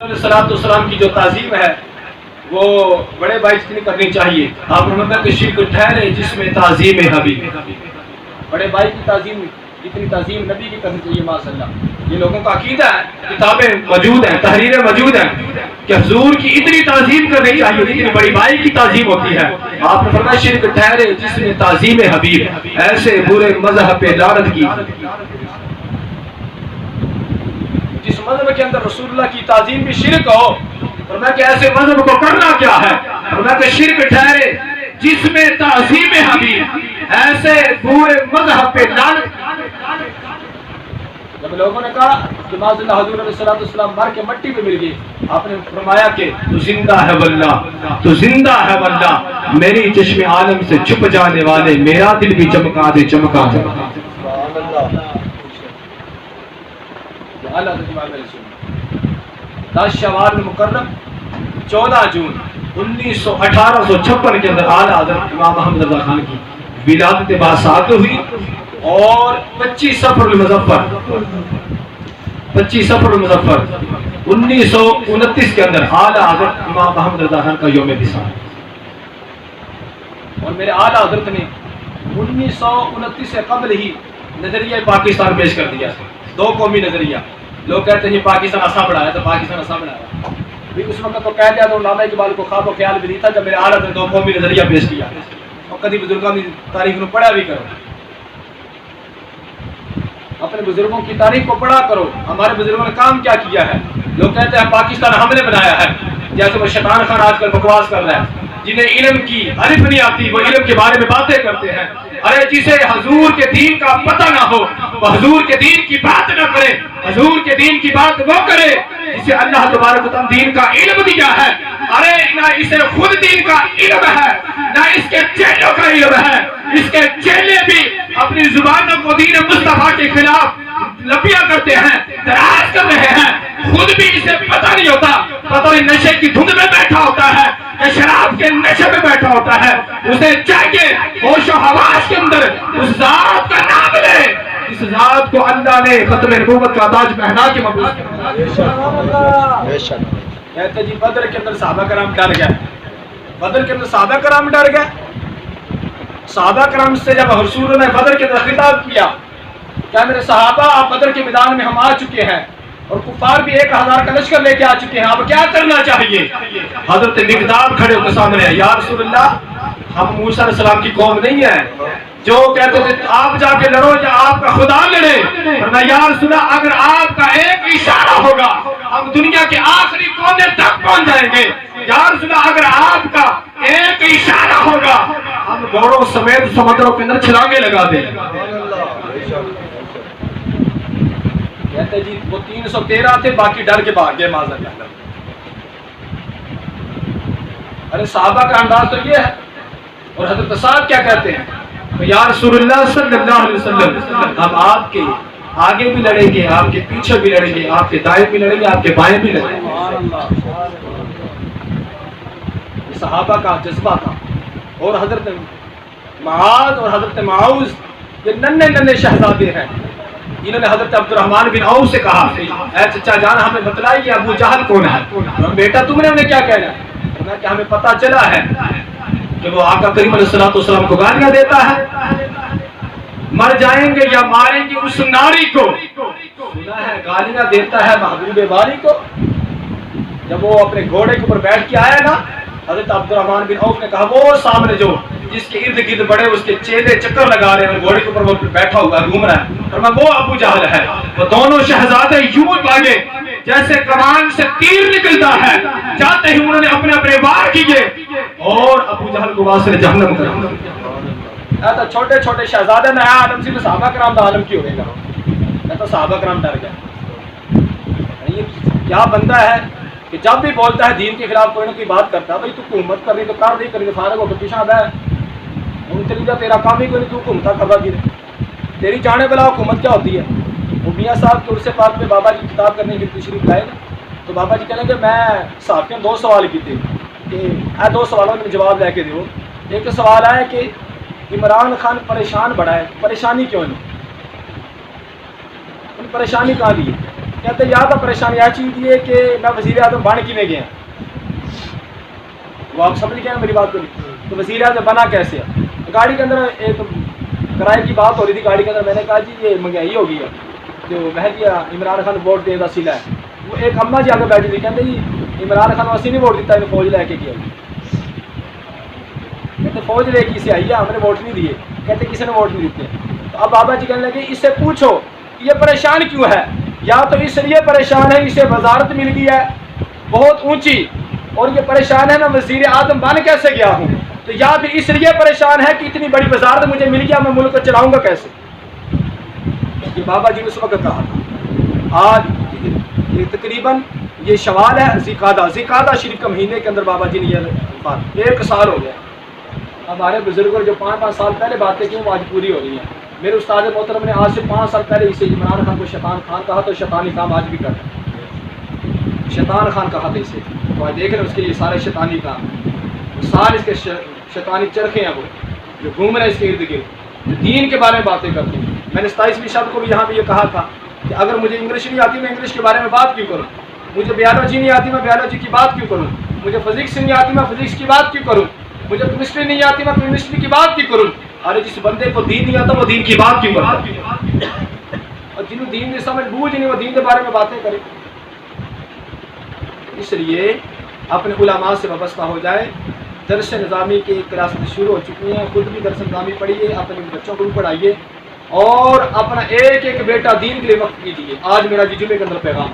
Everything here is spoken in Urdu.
السلام کی جو تعظیم ہے وہ بڑے بھائی جتنی کرنی چاہیے. آپ نے مطلب کہ شرک ٹھہرے جس میں تعظیم حبیب. بڑے بھائی کی تعظیم جتنی تعظیم نبی کی کرنی چاہیے. ماشاء اللہ یہ لوگوں کا عقیدہ ہے. کتابیں موجود ہیں, تحریریں موجود ہیں کہ حضور کی اتنی تعظیم کرنی چاہیے جتنی بڑی بھائی کی تعظیم ہوتی ہے. آپ نے فرمایا شرک ٹھہرے جس میں تعظیم حبیب, ایسے برے مذہب پہ لعنت کی. جس مذہب کے اندر رسول اللہ کی تعظیم بھی شرک ہو, فرمایا کہ ایسے مذہب کو کرنا کیا ہے. فرمایا کہ شرک ٹھہرے جس میں تعظیم حبیب, ایسے برے مذہب پہ لعنت. جب لوگوں نے کہا کہ معاذ اللہ حضور علیہ السلام مر کے مٹی پہ مل گئی, آپ نے فرمایا کہ تو زندہ ہے واللہ, تو زندہ ہے واللہ, میری چشم عالم سے چھپ جانے والے میرا دل بھی چمکا دے, چمکا دے. دس شوال مکرم 14 جون 1856 کے اندر اعلیٰ حضرت امام محمد رضا خان کی ولادت باسعادت ہوئی, اور 25 صفر المظفر 1929 کے اندر اعلیٰ حضرت امام محمد رضا خان کا یوم وصال. اور میرے اعلیٰ حضرت نے 1929 سے قبل ہی نظریہ پاکستان پیش کر دیا. 2 قومی نظریہ. لوگ کہتے ہیں پاکستان ایسا بڑھایا تو پاکستان ایسا بڑھایا. اس وقت تو کہہ دیا تو علامہ اقبال کو خواب و خیال بھی نہیں تھا جب میرے اعلیٰ نے 2 قومی نظریہ پیش کیا. اور کبھی بزرگوں کی تاریخ کو پڑھا بھی کرو, اپنے بزرگوں کی تاریخ کو پڑھا کرو. ہمارے بزرگوں نے کام کیا کیا ہے. لوگ کہتے ہیں پاکستان ہم نے بنایا ہے, جیسے وہ شیطان خان آج کل بکواس کر رہا ہے. جنہیں علم کی الف نہیں آتی وہ علم کے بارے میں باتیں کرتے ہیں. ارے جسے حضور کے دین کا پتہ نہ ہو وہ حضور کے دین کی بات نہ کرے. حضور کے دین کی بات وہ کرے جسے اللہ تبارک و تعالی دین کا علم دیا ہے. ارے نہ اسے خود دین کا علم ہے نہ اس کے چیلوں کا علم ہے. اس کے چیلے بھی اپنی زبانوں کو دین مصطفیٰ کے خلاف لپیا کرتے ہیں, دراز کر رہے ہیں. خود بھی اسے پتہ نہیں ہوتا, پتہ نہیں نشے کی دھند میں بیٹھا ہوتا ہے یا شراب کے نشے میں بیٹھا ہوتا ہے. اسے چاہیے ہوش و حواس کے اندر اس ذات کا نام لے اس ذات کو اللہ نے ختم نبوت کا تاج پہنا کے مبعوث کیا. کہتے جی بدر کے اندر صحابہ کرام ڈر گئے. بدر کے اندر صحابہ کرام ڈر گئے. صحابہ کرام سے جب رسول نے بدر کے اندر خطاب کیا, کیا میرے صحابہ آپ بدر کے میدان میں ہم آ چکے ہیں اور کفار بھی 1000 کا لشکر لے کے آ چکے ہیں, اب کیا کرنا چاہیے. حضرت مقداد کھڑے ان کے سامنے, یا رسول اللہ ہم موسیٰ علیہ السلام کی قوم نہیں ہے جو کہتے تھے آپ جا کے لڑو یا آپ کا خدا لڑے. فرمایا یا رسول اللہ اگر آپ کا ایک اشارہ ہوگا ہم دنیا کے آخری کونے تک پہنچ جائیں گے. یا رسول اللہ اگر آپ کا ایک اشارہ ہوگا ہم گھوڑوں سمیت سمندروں کے اندر چھلانگے لگا دیں. کہتے جی وہ 313 تھے, باقی ڈر کے بھاگ گئے معاذ اللہ. ارے صحابہ کا انداز تو یہ ہے. اور حضرت صاحب کیا کہتے ہیں, یا رسول اللہ صلی اللہ علیہ وسلم ہم آپ کے آگے بھی لڑیں گے, آپ کے پیچھے بھی لڑیں گے, آپ کے دائیں بھی لڑیں گے, آپ کے بائیں بھی لڑیں گے. یہ صحابہ کا جذبہ تھا. اور حضرت معاذ اور حضرت معاوذ یہ ننھے شہزادے ہیں. انہوں نے حضرت عبد الرحمن بن عوف سے کہا اے چچا جان ہمیں بتلائیے ابو جہل کون ہے. بیٹا تم نے انہیں کیا کہنا ہے, کہ ہمیں پتہ چلا ہے کہ وہ آقا کریم علیہ السلام کو گالیاں دیتا ہے, مر جائیں گے یا ماریں گے اس ناری کو. سنا ہے گالیاں دیتا ہے محبوب باری کو. جب وہ اپنے گھوڑے کے اوپر بیٹھ کے آیا نا, حضرت عبد الرحمن بن عوف نے کہا وہ سامنے جو جس کے ارد گرد بڑے اس کے چیلے چکر لگا رہے ہیں, گھوڑے کے اوپر وہ بیٹھا ہوا گھوم رہا ہے, فرمایا وہ ابو جہل ہے. وہ دونوں شہزادے یوں لگے جیسے کمان سے تیر نکلتا ہے, جاتے ہی انہوں نے اپنے اپنے وار کیے اور ابو جہل کو واسطے جہنم کر دیا. تو چھوٹے چھوٹے شہزادے نے عالم سے صحابہ کرام کا عالم کیوں ہوئے گا. تو صحابہ کرام ڈر گئے. یہ کیا بندہ ہے کہ جب بھی بولتا ہے دین کے خلاف کوئی نہ کوئی بات کرتا ہے, بھائی تو حکومت کر رہی تو کر نہیں کر رہی, فارغ ہو کے پیچھے آتا ہے. چلی جا تیرا کام ہی کوئی نہیں, تو گھومتا کھبا کی تیری جانے والا حکومت کیا ہوتی ہے. وہ میاں صاحب کے عرصے پاک میں بابا جی کتاب کرنے کی تشریف لائے نا, تو بابا جی کہنے کہ میں صحافیوں 2 سوال کیتے کہ اے 2 سوالوں میں جواب لے کے دیو. ایک سوال ہے کہ عمران خان پریشان بڑا ہے, پریشانی کیوں نہیں, ان پریشانی کہاں دی. کہتے یا تو پریشانی یہ چیز یہ کہ میں وزیر اعظم بن کی میں گیا، وہ آپ سمجھ گئے میری بات کو نہیں؟ تو وزیر اعظم بنا کیسے ہے؟ گاڑی کے اندر ایک کرائے کی بات ہو رہی تھی گاڑی کے اندر، میں نے کہا جی یہ مہنگائی ہو گئی ہے، جو مہدی عمران خان ووٹ دے دا سلا ہے، وہ ایک اماں جی آگے بیٹھی تھی، کہتے جی عمران خان اسی نہیں ووٹ دیتا، انہیں فوج لے کے کیا، کہتے فوج لے کے سے آئی ہے، ہم نے ووٹ نہیں دیے، کہتے کسی نے ووٹ نہیں دیتے۔ تو اب بابا جی کہنے لگے اس سے پوچھو یہ پریشان کیوں ہے، یا تو اس لیے پریشان ہے اسے وزارت مل گئی ہے بہت اونچی، اور یہ پریشان ہے میں وزیر اعظم بن کیسے گیا ہوں، تو یا پھر اس لیے پریشان ہے کہ اتنی بڑی وزارت مجھے مل گیا، میں ملک کو چلاؤں گا کیسے۔ یہ بابا جی نے اس وقت کہا تھا۔ آج یہ تقریباً یہ شوال ہے، ذی-قعدہ شریف کا مہینے کے اندر بابا جی نے یہ بات 1 سال ہو گیا۔ ہمارے بزرگوں جو 5 سال پہلے باتیں کی وہ آج پوری ہو رہی ہیں۔ میرے استاد محترم نے آج سے 5 سال پہلے اسے عمران خان کو شیطان خان کہا، تو شیطانی کام آج بھی کر رہے ہیں، شیطان خان کہا تھا اسے، تو آج دیکھ رہے ہیں اس کے یہ سارے شیطانی کام، سارے اس کے شیطانی چرخے ہیں وہ جو گھوم رہے ہیں اس کے ارد گرد، جو دین کے بارے میں باتیں کرتے ہیں۔ میں نے 27ویں شب کو بھی یہاں پہ یہ کہا تھا کہ اگر مجھے انگلش نہیں آتی میں انگلش کے بارے میں بات کیوں کروں، مجھے بیالوجی نہیں آتی میں بیالوجی کی بات کیوں کروں، مجھے فزکس نہیں آتی میں فزکس کی بات کیوں کروں، مجھے کیمسٹری نہیں آتی میں کیمسٹری کی بات کیوں کروں۔ ارے جس بندے کو دین نہیں آتا وہ دین کی بات کیوں کرتا ہے، اور جنہوں دین نہیں سمجھ بوجھ نہیں وہ دین کے بارے میں باتیں کرے۔ اس لیے اپنے علماء سے وابستہ ہو جائے۔ درس نظامی کی کلاسیں شروع ہو چکی ہیں، خود بھی درس نظامی پڑھیے، اپنے بچوں کو بھی پڑھائیے، اور اپنا ایک ایک بیٹا دین کے لیے وقف کیجیے۔ آج میرا جمعے کے اندر پیغام